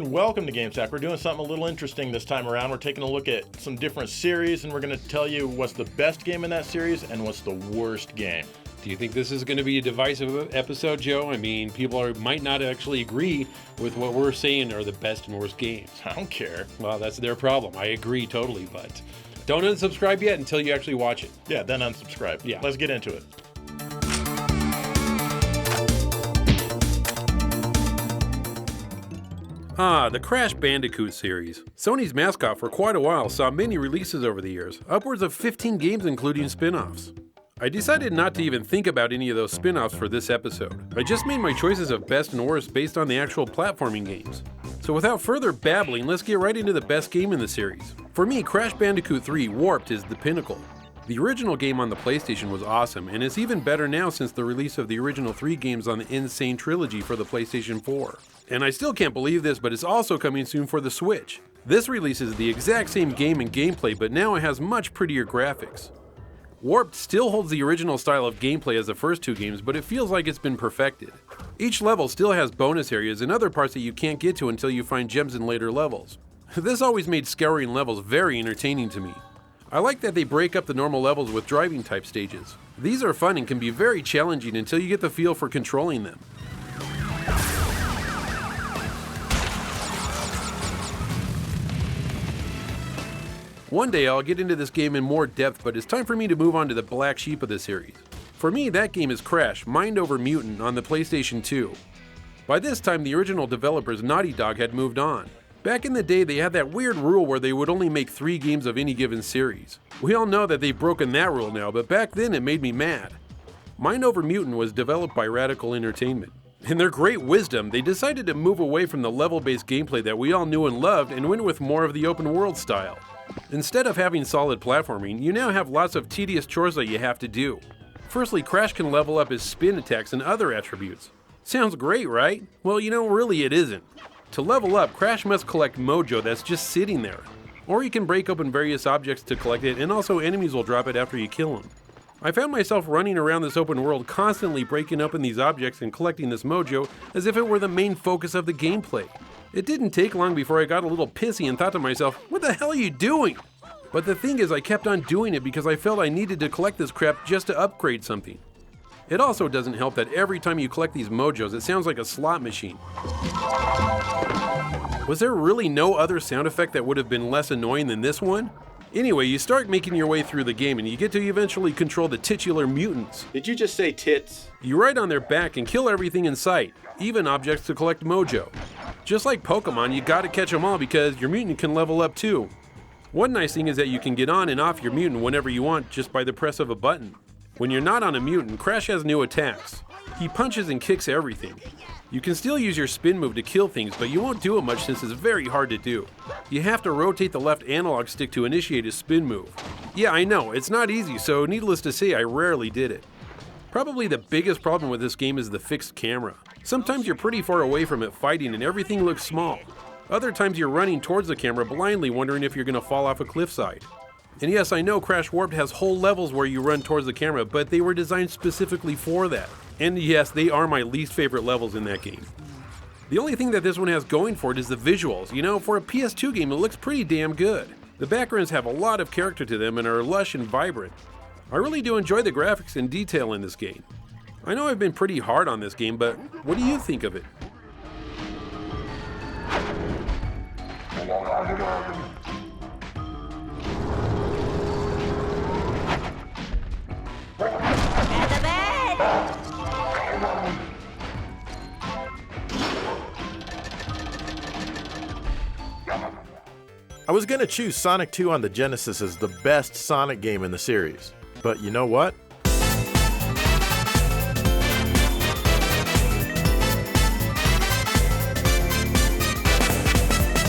welcome to GameStack. We're doing something a little interesting this time around. We're taking a look at some different series, and we're going to tell you what's the best game in that series and what's the worst game. Do you think this is going to be a divisive episode, Joe? I mean, people might not actually agree with what we're saying are the best and worst games. I don't care. Well, that's their problem. I agree totally, but don't unsubscribe yet until you actually watch it. Yeah, then unsubscribe. Yeah. Let's get into it. The Crash Bandicoot series. Sony's mascot for quite a while saw many releases over the years, upwards of 15 games including spin-offs. I decided not to even think about any of those spin-offs for this episode. I just made my choices of best and worst based on the actual platforming games. So without further babbling, let's get right into the best game in the series. For me, Crash Bandicoot 3 Warped is the pinnacle. The original game on the PlayStation was awesome, and it's even better now since the release of the original 3 games on the Insane Trilogy for the PlayStation 4. And I still can't believe this, but it's also coming soon for the Switch. This releases the exact same game and gameplay, but now it has much prettier graphics. Warped still holds the original style of gameplay as the first 2 games, but it feels like it's been perfected. Each level still has bonus areas and other parts that you can't get to until you find gems in later levels. This always made scouring levels very entertaining to me. I like that they break up the normal levels with driving type stages. These are fun and can be very challenging until you get the feel for controlling them. One day I'll get into this game in more depth, but it's time for me to move on to the black sheep of the series. For me, that game is Crash Mind Over Mutant on the PlayStation 2. By this time, the original developers Naughty Dog had moved on. Back in the day, they had that weird rule where they would only make 3 games of any given series. We all know that they've broken that rule now, but back then it made me mad. Mind Over Mutant was developed by Radical Entertainment. In their great wisdom, they decided to move away from the level-based gameplay that we all knew and loved and went with more of the open world style. Instead of having solid platforming, you now have lots of tedious chores that you have to do. Firstly, Crash can level up his spin attacks and other attributes. Sounds great, right? Well, really it isn't. To level up, Crash must collect mojo that's just sitting there. Or you can break open various objects to collect it, and also enemies will drop it after you kill them. I found myself running around this open world constantly breaking open these objects and collecting this mojo as if it were the main focus of the gameplay. It didn't take long before I got a little pissy and thought to myself, what the hell are you doing? But the thing is, I kept on doing it because I felt I needed to collect this crap just to upgrade something. It also doesn't help that every time you collect these mojos, it sounds like a slot machine. Was there really no other sound effect that would have been less annoying than this one? Anyway, you start making your way through the game and you get to eventually control the titular mutants. Did you just say tits? You ride on their back and kill everything in sight, even objects to collect mojo. Just like Pokemon, you gotta catch them all because your mutant can level up too. One nice thing is that you can get on and off your mutant whenever you want just by the press of a button. When you're not on a mutant, Crash has new attacks. He punches and kicks everything. You can still use your spin move to kill things, but you won't do it much since it's very hard to do. You have to rotate the left analog stick to initiate a spin move. Yeah, I know, it's not easy, so needless to say, I rarely did it. Probably the biggest problem with this game is the fixed camera. Sometimes you're pretty far away from it fighting and everything looks small. Other times you're running towards the camera blindly wondering if you're going to fall off a cliffside. And yes, I know Crash Warped has whole levels where you run towards the camera, but they were designed specifically for that. And yes, they are my least favorite levels in that game. The only thing that this one has going for it is the visuals. For a PS2 game, it looks pretty damn good. The backgrounds have a lot of character to them and are lush and vibrant. I really do enjoy the graphics and detail in this game. I know I've been pretty hard on this game, but what do you think of it? I was gonna choose Sonic 2 on the Genesis as the best Sonic game in the series. But you know what?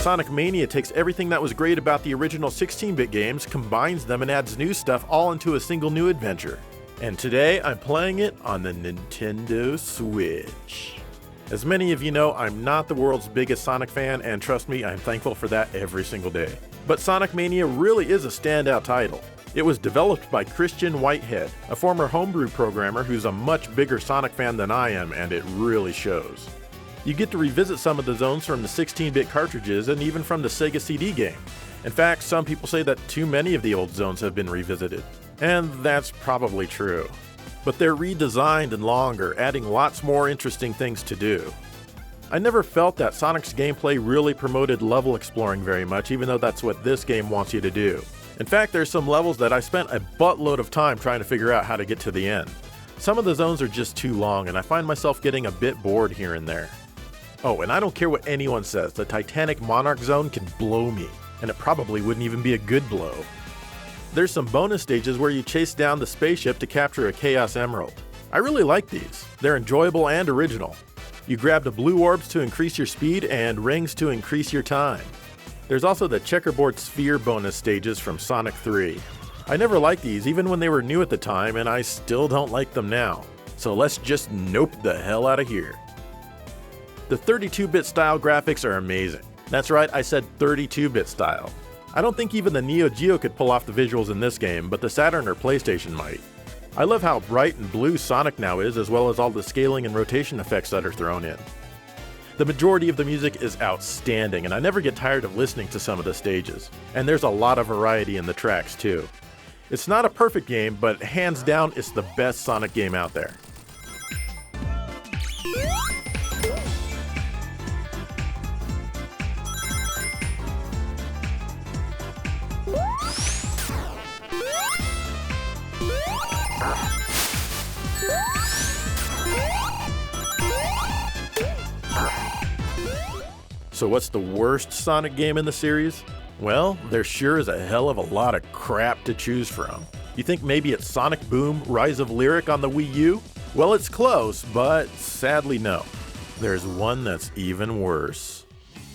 Sonic Mania takes everything that was great about the original 16-bit games, combines them, and adds new stuff all into a single new adventure. And today, I'm playing it on the Nintendo Switch. As many of you know, I'm not the world's biggest Sonic fan, and trust me, I'm thankful for that every single day. But Sonic Mania really is a standout title. It was developed by Christian Whitehead, a former homebrew programmer who's a much bigger Sonic fan than I am, and it really shows. You get to revisit some of the zones from the 16-bit cartridges and even from the Sega CD game. In fact, some people say that too many of the old zones have been revisited. And that's probably true. But they're redesigned and longer, adding lots more interesting things to do. I never felt that Sonic's gameplay really promoted level exploring very much, even though that's what this game wants you to do. In fact, there's some levels that I spent a buttload of time trying to figure out how to get to the end. Some of the zones are just too long, and I find myself getting a bit bored here and there. Oh, and I don't care what anyone says, the Titanic Monarch zone can blow me, and it probably wouldn't even be a good blow. There's some bonus stages where you chase down the spaceship to capture a Chaos Emerald. I really like these. They're enjoyable and original. You grab the blue orbs to increase your speed and rings to increase your time. There's also the checkerboard sphere bonus stages from Sonic 3. I never liked these even when they were new at the time, and I still don't like them now. So let's just nope the hell out of here. The 32-bit style graphics are amazing. That's right, I said 32-bit style. I don't think even the Neo Geo could pull off the visuals in this game, but the Saturn or PlayStation might. I love how bright and blue Sonic now is, as well as all the scaling and rotation effects that are thrown in. The majority of the music is outstanding, and I never get tired of listening to some of the stages. And there's a lot of variety in the tracks too. It's not a perfect game, but hands down it's the best Sonic game out there. So what's the worst Sonic game in the series? Well, there sure is a hell of a lot of crap to choose from. You think maybe it's Sonic Boom Rise of Lyric on the Wii U? Well, it's close, but sadly no. There's one that's even worse.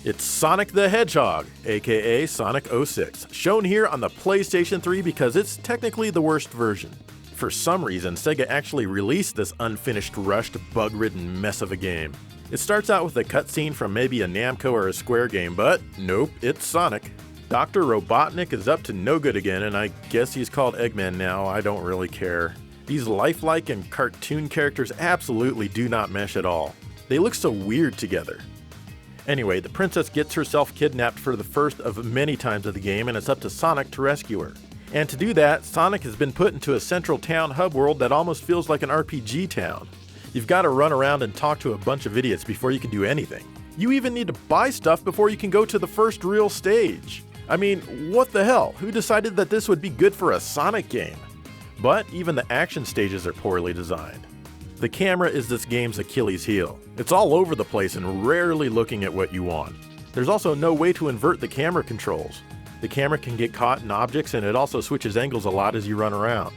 It's Sonic the Hedgehog, aka Sonic 06, shown here on the PlayStation 3 because it's technically the worst version. For some reason, Sega actually released this unfinished, rushed, bug-ridden mess of a game. It starts out with a cutscene from maybe a Namco or a Square game, but nope, it's Sonic. Dr. Robotnik is up to no good again, and I guess he's called Eggman now, I don't really care. These lifelike and cartoon characters absolutely do not mesh at all. They look so weird together. Anyway, the princess gets herself kidnapped for the first of many times of the game, and it's up to Sonic to rescue her. And to do that, Sonic has been put into a central town hub world that almost feels like an RPG town. You've got to run around and talk to a bunch of idiots before you can do anything. You even need to buy stuff before you can go to the first real stage. I mean, what the hell? Who decided that this would be good for a Sonic game? But even the action stages are poorly designed. The camera is this game's Achilles heel. It's all over the place and rarely looking at what you want. There's also no way to invert the camera controls. The camera can get caught in objects, and it also switches angles a lot as you run around.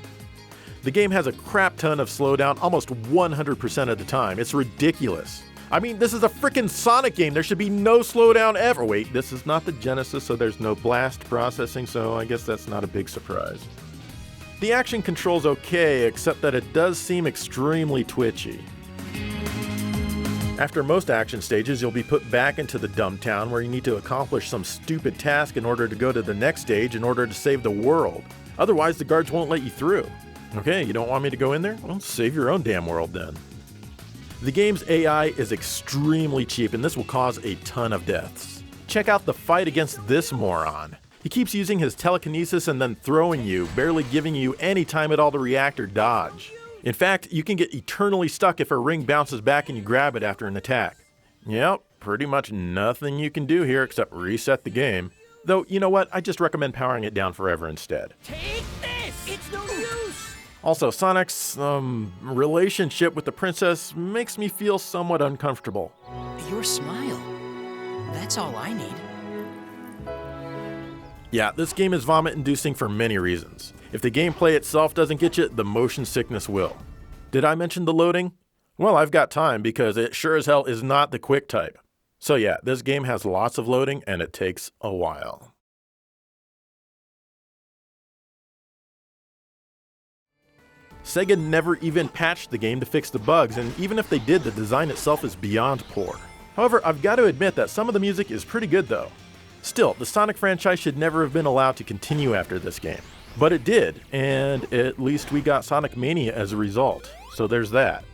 The game has a crap ton of slowdown almost 100% of the time. It's ridiculous. I mean, this is a frickin' Sonic game. There should be no slowdown ever. Wait, this is not the Genesis, so there's no blast processing, so I guess that's not a big surprise. The action control's okay, except that it does seem extremely twitchy. After most action stages, you'll be put back into the dumb town where you need to accomplish some stupid task in order to go to the next stage in order to save the world. Otherwise, the guards won't let you through. Okay, you don't want me to go in there? Well, save your own damn world then. The game's AI is extremely cheap, and this will cause a ton of deaths. Check out the fight against this moron. He keeps using his telekinesis and then throwing you, barely giving you any time at all to react or dodge. In fact, you can get eternally stuck if a ring bounces back and you grab it after an attack. Yep, pretty much nothing you can do here except reset the game. Though, you know what? I just recommend powering it down forever instead. Take this! It's no use! Also, Sonic's, relationship with the princess makes me feel somewhat uncomfortable. Your smile. That's all I need. Yeah, this game is vomit-inducing for many reasons. If the gameplay itself doesn't get you, the motion sickness will. Did I mention the loading? Well, I've got time because it sure as hell is not the quick type. So yeah, this game has lots of loading and it takes a while. Sega never even patched the game to fix the bugs, and even if they did, the design itself is beyond poor. However, I've got to admit that some of the music is pretty good though. Still, the Sonic franchise should never have been allowed to continue after this game. But it did, and at least we got Sonic Mania as a result, so there's that.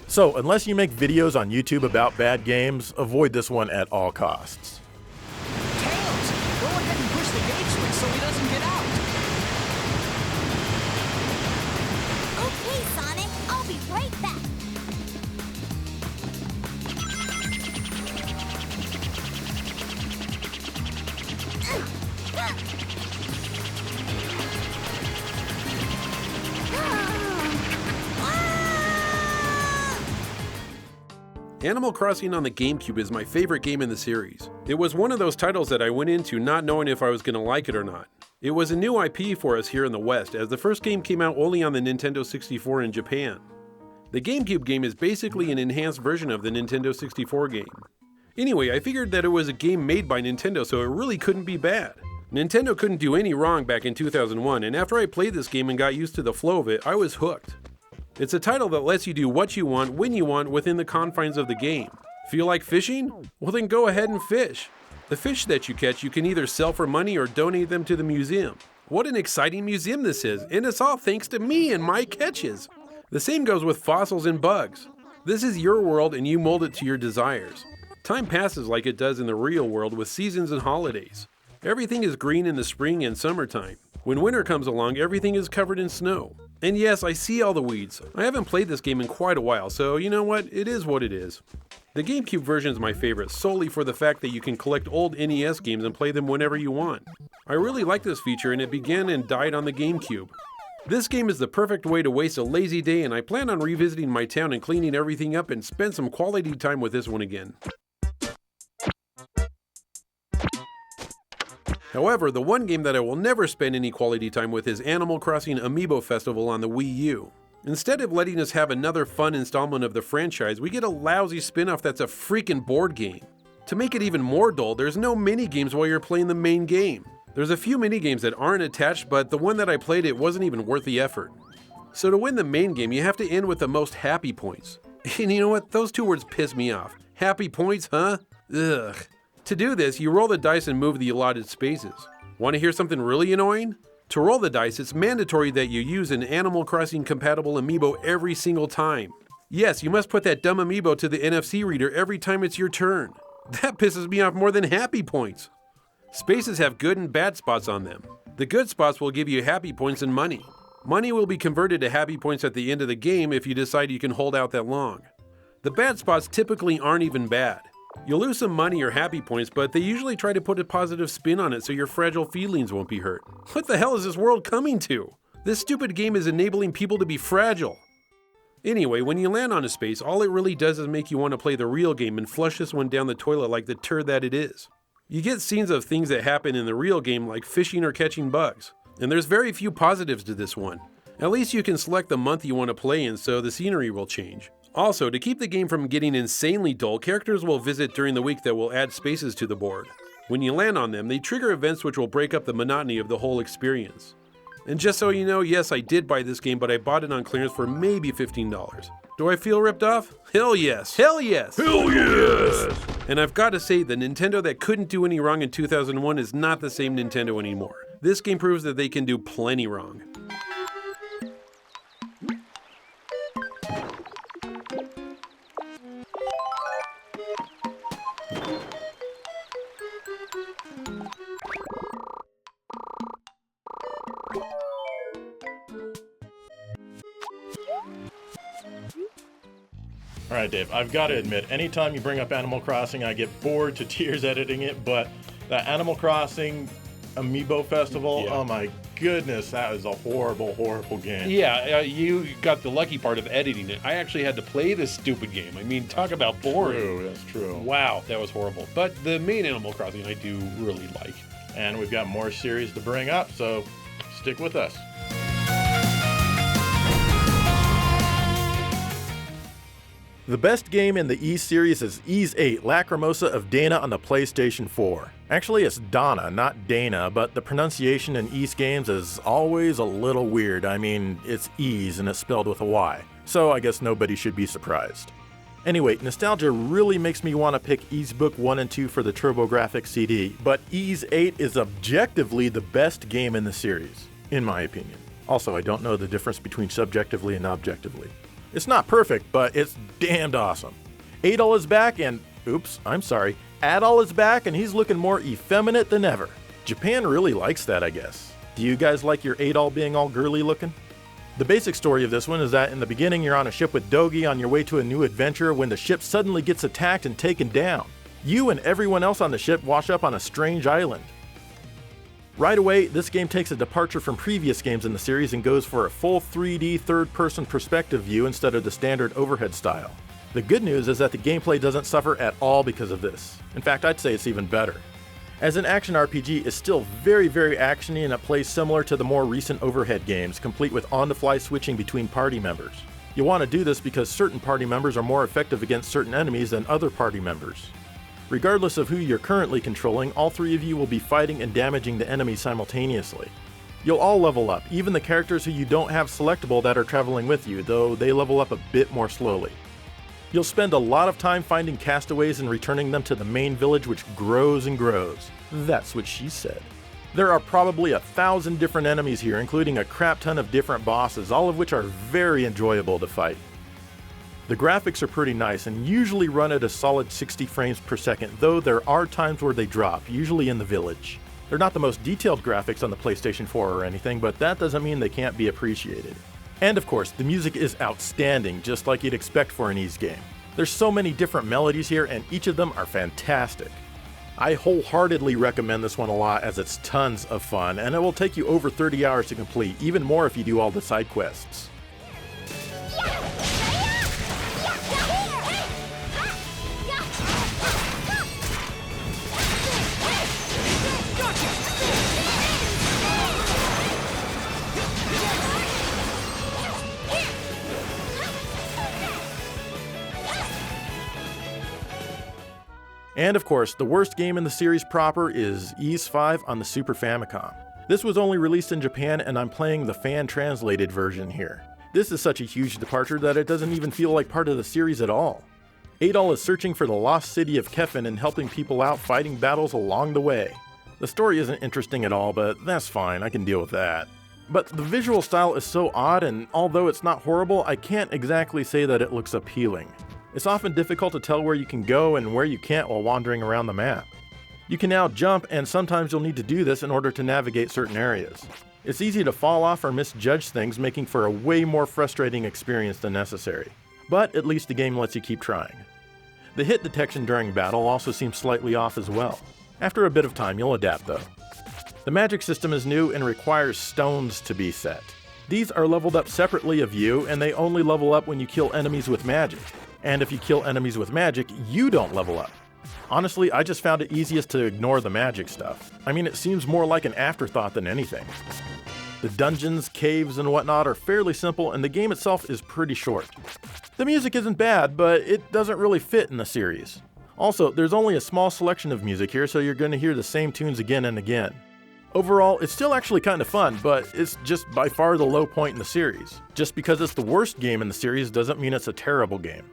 So, unless you make videos on YouTube about bad games, avoid this one at all costs. Tails, go ahead and push the gate switch so he doesn't get out. Okay, Sonic, I'll be right back. Animal Crossing on the GameCube is my favorite game in the series. It was one of those titles that I went into not knowing if I was going to like it or not. It was a new IP for us here in the West, as the first game came out only on the Nintendo 64 in Japan. The GameCube game is basically an enhanced version of the Nintendo 64 game. Anyway, I figured that it was a game made by Nintendo, so it really couldn't be bad. Nintendo couldn't do any wrong back in 2001, and after I played this game and got used to the flow of it, I was hooked. It's a title that lets you do what you want, when you want, within the confines of the game. Feel like fishing? Well then go ahead and fish. The fish that you catch you can either sell for money or donate them to the museum. What an exciting museum this is, and it's all thanks to me and my catches. The same goes with fossils and bugs. This is your world and you mold it to your desires. Time passes like it does in the real world with seasons and holidays. Everything is green in the spring and summertime. When winter comes along, everything is covered in snow. And yes, I see all the weeds. I haven't played this game in quite a while, so you know what? It is what it is. The GameCube version is my favorite, solely for the fact that you can collect old NES games and play them whenever you want. I really like this feature, and it began and died on the GameCube. This game is the perfect way to waste a lazy day, and I plan on revisiting my town and cleaning everything up and spend some quality time with this one again. However, the one game that I will never spend any quality time with is Animal Crossing Amiibo Festival on the Wii U. Instead of letting us have another fun installment of the franchise, we get a lousy spin-off that's a freaking board game. To make it even more dull, there's no mini-games while you're playing the main game. There's a few mini-games that aren't attached, but the one that I played, it wasn't even worth the effort. So to win the main game, you have to end with the most happy points. And you know what? Those two words piss me off. Happy points, huh? Ugh. To do this, you roll the dice and move the allotted spaces. Want to hear something really annoying? To roll the dice, it's mandatory that you use an Animal Crossing compatible amiibo every single time. Yes, you must put that dumb amiibo to the NFC reader every time it's your turn. That pisses me off more than happy points. Spaces have good and bad spots on them. The good spots will give you happy points and money. Money will be converted to happy points at the end of the game if you decide you can hold out that long. The bad spots typically aren't even bad. You'll lose some money or happy points, but they usually try to put a positive spin on it so your fragile feelings won't be hurt. What the hell is this world coming to? This stupid game is enabling people to be fragile. Anyway, when you land on a space, all it really does is make you want to play the real game and flush this one down the toilet like the turd that it is. You get scenes of things that happen in the real game like fishing or catching bugs. And there's very few positives to this one. At least you can select the month you want to play in so the scenery will change. Also, to keep the game from getting insanely dull, characters will visit during the week that will add spaces to the board. When you land on them, they trigger events which will break up the monotony of the whole experience. And just so you know, yes, I did buy this game, but I bought it on clearance for maybe $15. Do I feel ripped off? Hell yes! Hell yes! Hell yes! And I've got to say, the Nintendo that couldn't do any wrong in 2001 is not the same Nintendo anymore. This game proves that they can do plenty wrong. All right, Dave, I've got to admit, anytime you bring up Animal Crossing, I get bored to tears editing it, but that Animal Crossing Amiibo Festival, oh my goodness, that was a horrible, horrible game. Yeah, you got the lucky part of editing it. I actually had to play this stupid game. I mean, talk about boring. True, that's true. Wow, that was horrible. But the main Animal Crossing I do really like. And we've got more series to bring up, so stick with us. The best game in the Ys series is Yz8 Lacrimosa of Dana on the PlayStation 4. Actually, it's Dana, not Dana, but the pronunciation in Ys games is always a little weird. I mean, it's Ys and it's spelled with a Y, so I guess nobody should be surprised. Anyway, nostalgia really makes me want to pick Ys Book 1 and 2 for the TurboGrafx CD, but Yz8 is objectively the best game in the series, in my opinion. Also, I don't know the difference between subjectively and objectively. It's not perfect, but it's damned awesome. Adol is back and, Adol is back and he's looking more effeminate than ever. Japan really likes that, I guess. Do you guys like your Adol being all girly looking? The basic story of this one is that in the beginning you're on a ship with Dogi on your way to a new adventure when the ship suddenly gets attacked and taken down. You and everyone else on the ship wash up on a strange island. Right away, this game takes a departure from previous games in the series and goes for a full 3D third-person perspective view instead of the standard overhead style. The good news is that the gameplay doesn't suffer at all because of this. In fact, I'd say it's even better. As an action RPG, it's still very actiony and it plays similar to the more recent overhead games, complete with on-the-fly switching between party members. You'll want to do this because certain party members are more effective against certain enemies than other party members. Regardless of who you're currently controlling, all three of you will be fighting and damaging the enemy simultaneously. You'll all level up, even the characters who you don't have selectable that are traveling with you, though they level up a bit more slowly. You'll spend a lot of time finding castaways and returning them to the main village, which grows and grows. That's what she said. There are probably 1,000 different enemies here, including a crap ton of different bosses, all of which are very enjoyable to fight. The graphics are pretty nice and usually run at a solid 60 frames per second, though there are times where they drop, usually in the village. They're not the most detailed graphics on the PlayStation 4 or anything, but that doesn't mean they can't be appreciated. And of course, the music is outstanding, just like you'd expect for an Ys game. There's so many different melodies here, and each of them are fantastic. I wholeheartedly recommend this one a lot as it's tons of fun, and it will take you over 30 hours to complete, even more if you do all the side quests. And of course, the worst game in the series proper is Ys5 on the Super Famicom. This was only released in Japan and I'm playing the fan-translated version here. This is such a huge departure that it doesn't even feel like part of the series at all. Adol is searching for the lost city of Kefin and helping people out fighting battles along the way. The story isn't interesting at all, but that's fine, I can deal with that. But the visual style is so odd, and although it's not horrible, I can't exactly say that it looks appealing. It's often difficult to tell where you can go and where you can't while wandering around the map. You can now jump, and sometimes you'll need to do this in order to navigate certain areas. It's easy to fall off or misjudge things, making for a way more frustrating experience than necessary. But at least the game lets you keep trying. The hit detection during battle also seems slightly off as well. After a bit of time, you'll adapt though. The magic system is new and requires stones to be set. These are leveled up separately of you, and they only level up when you kill enemies with magic. And if you kill enemies with magic, you don't level up. Honestly, I just found it easiest to ignore the magic stuff. I mean, it seems more like an afterthought than anything. The dungeons, caves, and whatnot are fairly simple, and the game itself is pretty short. The music isn't bad, but it doesn't really fit in the series. Also, there's only a small selection of music here, so you're going to hear the same tunes again and again. Overall, it's still actually kind of fun, but it's just by far the low point in the series. Just because it's the worst game in the series doesn't mean it's a terrible game.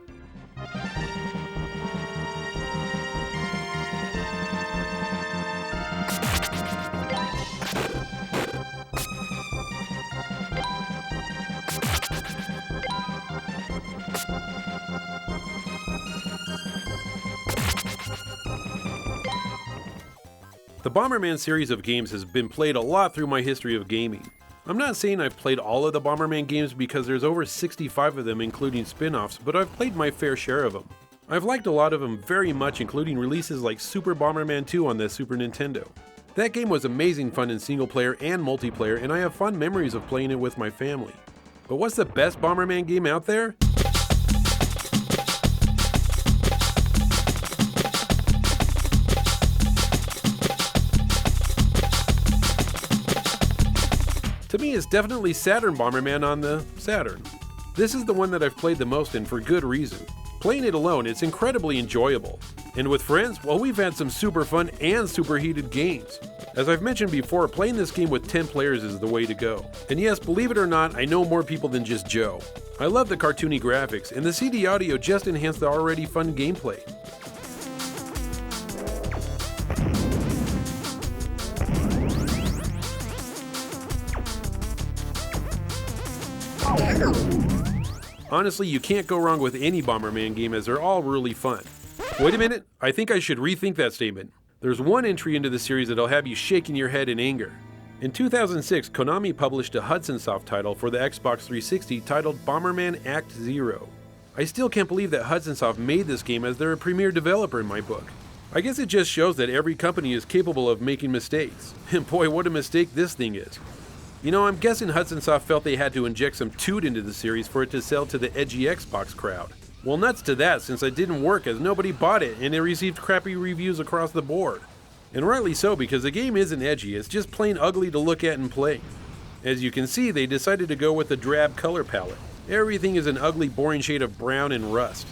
The Bomberman series of games has been played a lot through my history of gaming. I'm not saying I've played all of the Bomberman games because there's over 65 of them including spin-offs, but I've played my fair share of them. I've liked a lot of them very much, including releases like Super Bomberman 2 on the Super Nintendo. That game was amazing fun in single player and multiplayer, and I have fond memories of playing it with my family. But what's the best Bomberman game out there? To me, it's definitely Saturn Bomberman on the Saturn. This is the one that I've played the most and for good reason. Playing it alone, it's incredibly enjoyable. And with friends, well, we've had some super fun and super heated games. As I've mentioned before, playing this game with 10 players is the way to go. And yes, believe it or not, I know more people than just Joe. I love the cartoony graphics, and the CD audio just enhanced the already fun gameplay. Honestly, you can't go wrong with any Bomberman game as they're all really fun. Wait a minute, I think I should rethink that statement. There's one entry into the series that'll have you shaking your head in anger. In 2006, Konami published a Hudson Soft title for the Xbox 360 titled Bomberman Act Zero. I still can't believe that Hudson Soft made this game as they're a premier developer in my book. I guess it just shows that every company is capable of making mistakes. And boy, what a mistake this thing is. You know, I'm guessing Hudson Soft felt they had to inject some toot into the series for it to sell to the edgy Xbox crowd. Well, nuts to that, since it didn't work as nobody bought it and it received crappy reviews across the board. And rightly so, because the game isn't edgy, it's just plain ugly to look at and play. As you can see, they decided to go with a drab color palette. Everything is an ugly, boring shade of brown and rust.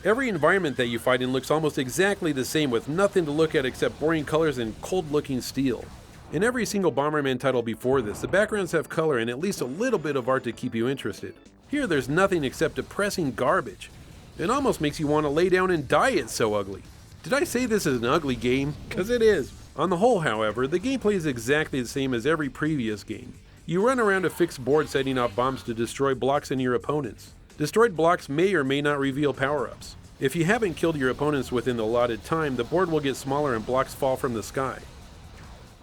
Every environment that you fight in looks almost exactly the same, with nothing to look at except boring colors and cold-looking steel. In every single Bomberman title before this, the backgrounds have color and at least a little bit of art to keep you interested. Here there's nothing except depressing garbage. It almost makes you want to lay down and die, it's so ugly. Did I say this is an ugly game? 'Cause it is. On the whole, however, the gameplay is exactly the same as every previous game. You run around a fixed board setting off bombs to destroy blocks in your opponents. Destroyed blocks may or may not reveal power-ups. If you haven't killed your opponents within the allotted time, the board will get smaller and blocks fall from the sky.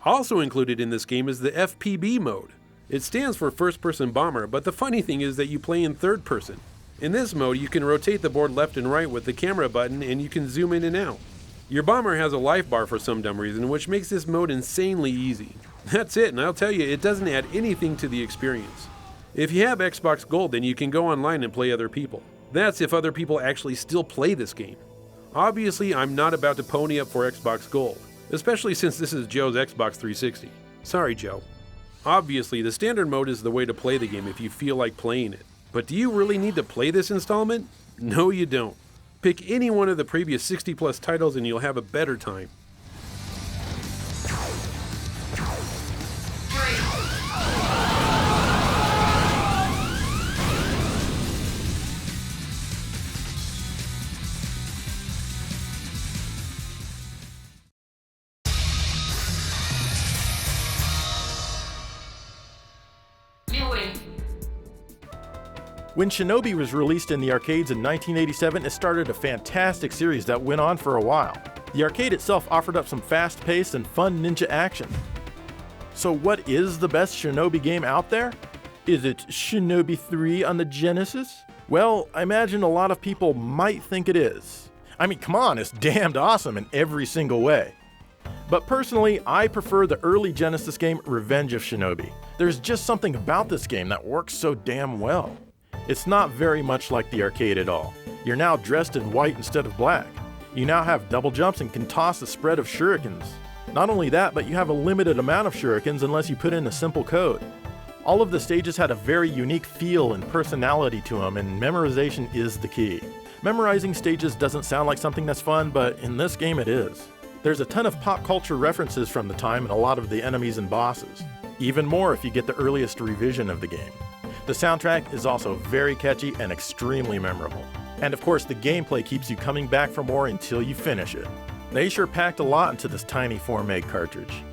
Also included in this game is the FPB mode. It stands for First Person Bomber, but the funny thing is that you play in third person. In this mode, you can rotate the board left and right with the camera button and you can zoom in and out. Your bomber has a life bar for some dumb reason, which makes this mode insanely easy. That's it, and I'll tell you, it doesn't add anything to the experience. If you have Xbox Gold, then you can go online and play other people. That's if other people actually still play this game. Obviously, I'm not about to pony up for Xbox Gold, especially since this is Joe's Xbox 360. Sorry, Joe. Obviously, the standard mode is the way to play the game if you feel like playing it. But do you really need to play this installment? No, you don't. Pick any one of the previous 60 plus titles and you'll have a better time. When Shinobi was released in the arcades in 1987, it started a fantastic series that went on for a while. The arcade itself offered up some fast-paced and fun ninja action. So what is the best Shinobi game out there? Is it Shinobi 3 on the Genesis? Well, I imagine a lot of people might think it is. I mean, come on, it's damned awesome in every single way. But personally, I prefer the early Genesis game, Revenge of Shinobi. There's just something about this game that works so damn well. It's not very much like the arcade at all. You're now dressed in white instead of black. You now have double jumps and can toss a spread of shurikens. Not only that, but you have a limited amount of shurikens unless you put in a simple code. All of the stages had a very unique feel and personality to them, and memorization is the key. Memorizing stages doesn't sound like something that's fun, but in this game it is. There's a ton of pop culture references from the time and a lot of the enemies and bosses. Even more if you get the earliest revision of the game. The soundtrack is also very catchy and extremely memorable. And of course, the gameplay keeps you coming back for more until you finish it. They sure packed a lot into this tiny 4-meg cartridge.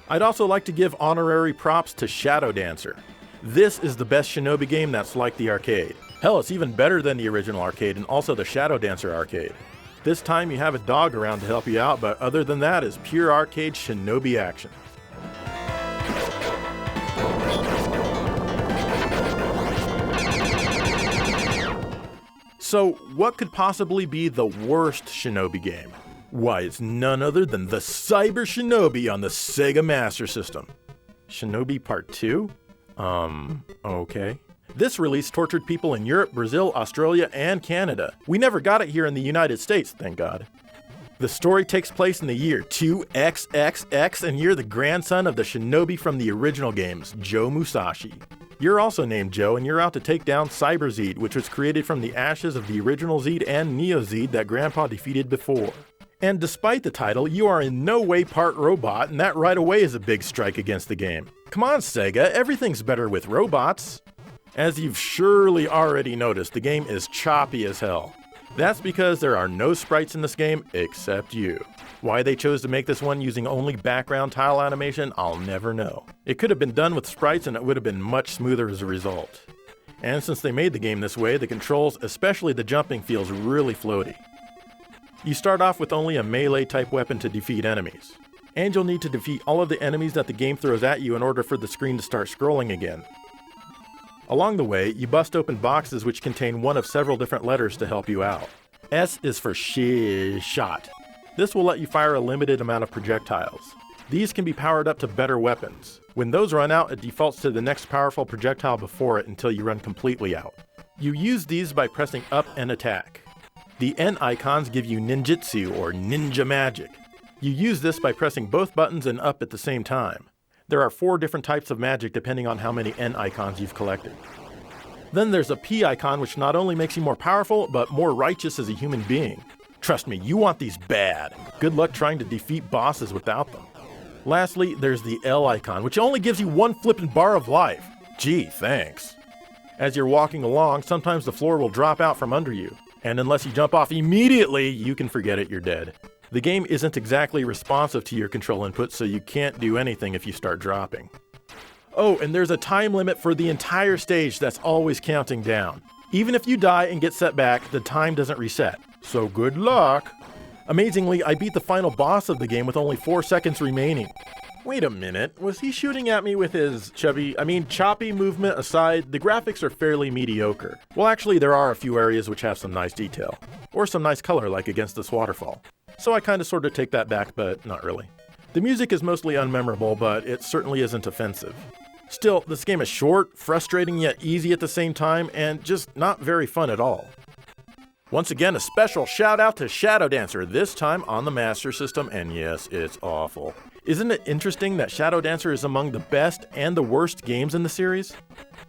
I'd also like to give honorary props to Shadow Dancer. This is the best Shinobi game that's like the arcade. Hell, it's even better than the original arcade and also the Shadow Dancer arcade. This time you have a dog around to help you out, but other than that, it's pure arcade Shinobi action. So, what could possibly be the worst Shinobi game? Why, it's none other than the Cyber Shinobi on the Sega Master System. Shinobi Part 2? Okay. This release tortured people in Europe, Brazil, Australia, and Canada. We never got it here in the United States, thank God. The story takes place in the year 2XXX, and you're the grandson of the Shinobi from the original games, Joe Musashi. You're also named Joe, and you're out to take down Cyber Zed, which was created from the ashes of the original Zed and Neo Zed that Grandpa defeated before. And despite the title, you are in no way part robot, and that right away is a big strike against the game. Come on, Sega, everything's better with robots. As you've surely already noticed, the game is choppy as hell. That's because there are no sprites in this game except you. Why they chose to make this one using only background tile animation, I'll never know. It could have been done with sprites and it would have been much smoother as a result. And since they made the game this way, the controls, especially the jumping, feels really floaty. You start off with only a melee type weapon to defeat enemies. And you'll need to defeat all of the enemies that the game throws at you in order for the screen to start scrolling again. Along the way, you bust open boxes which contain one of several different letters to help you out. S is for shot. This will let you fire a limited amount of projectiles. These can be powered up to better weapons. When those run out, it defaults to the next powerful projectile before it until you run completely out. You use these by pressing up and attack. The N icons give you ninjutsu or ninja magic. You use this by pressing both buttons and up at the same time. There are 4 different types of magic depending on how many N icons you've collected. Then there's a P icon which not only makes you more powerful, but more righteous as a human being. Trust me, you want these bad. Good luck trying to defeat bosses without them. Lastly, there's the L icon, which only gives you 1 flippin' bar of life. Gee, thanks. As you're walking along, sometimes the floor will drop out from under you, and unless you jump off immediately, you can forget it, you're dead. The game isn't exactly responsive to your control input, so you can't do anything if you start dropping. Oh, and there's a time limit for the entire stage that's always counting down. Even if you die and get set back, the time doesn't reset. So good luck! Amazingly, I beat the final boss of the game with only 4 seconds remaining. Wait a minute, was he shooting at me with his choppy movement aside, the graphics are fairly mediocre. Well, actually, there are a few areas which have some nice detail. Or some nice color, like against this waterfall. So I kinda sorta take that back, but not really. The music is mostly unmemorable, but it certainly isn't offensive. Still, this game is short, frustrating yet easy at the same time, and just not very fun at all. Once again, a special shout out to Shadow Dancer, this time on the Master System, and yes, it's awful. Isn't it interesting that Shadow Dancer is among the best and the worst games in the series?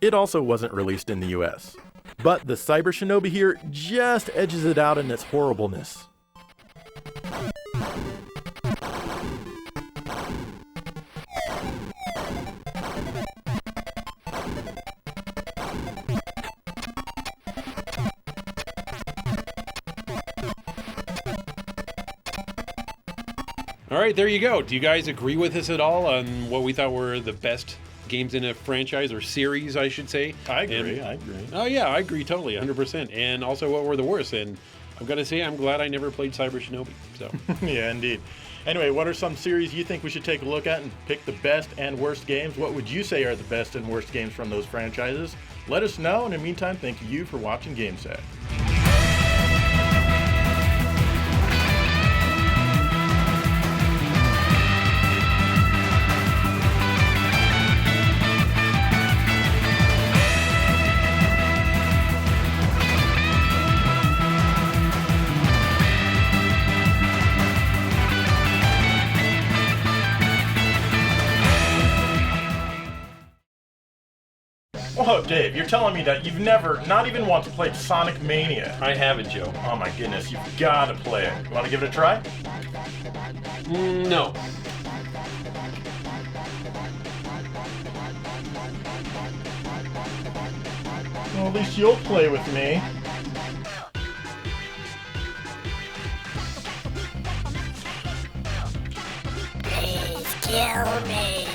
It also wasn't released in the US. But the Cyber Shinobi here just edges it out in its horribleness. All right, there you go. Do you guys agree with us at all on what we thought were the best games in a franchise, or series, I should say? I agree. Oh, yeah, I agree totally, 100%. And also what were the worst. And I've got to say, I'm glad I never played Cyber Shinobi. So. Yeah, indeed. Anyway, what are some series you think we should take a look at and pick the best and worst games? What would you say are the best and worst games from those franchises? Let us know. And in the meantime, thank you for watching GameSat. Oh, Dave, you're telling me that you've never, not even once, played Sonic Mania. I haven't, Joe. Oh my goodness, you've gotta play it. Want to give it a try? No. Well, at least you'll play with me. Please kill me.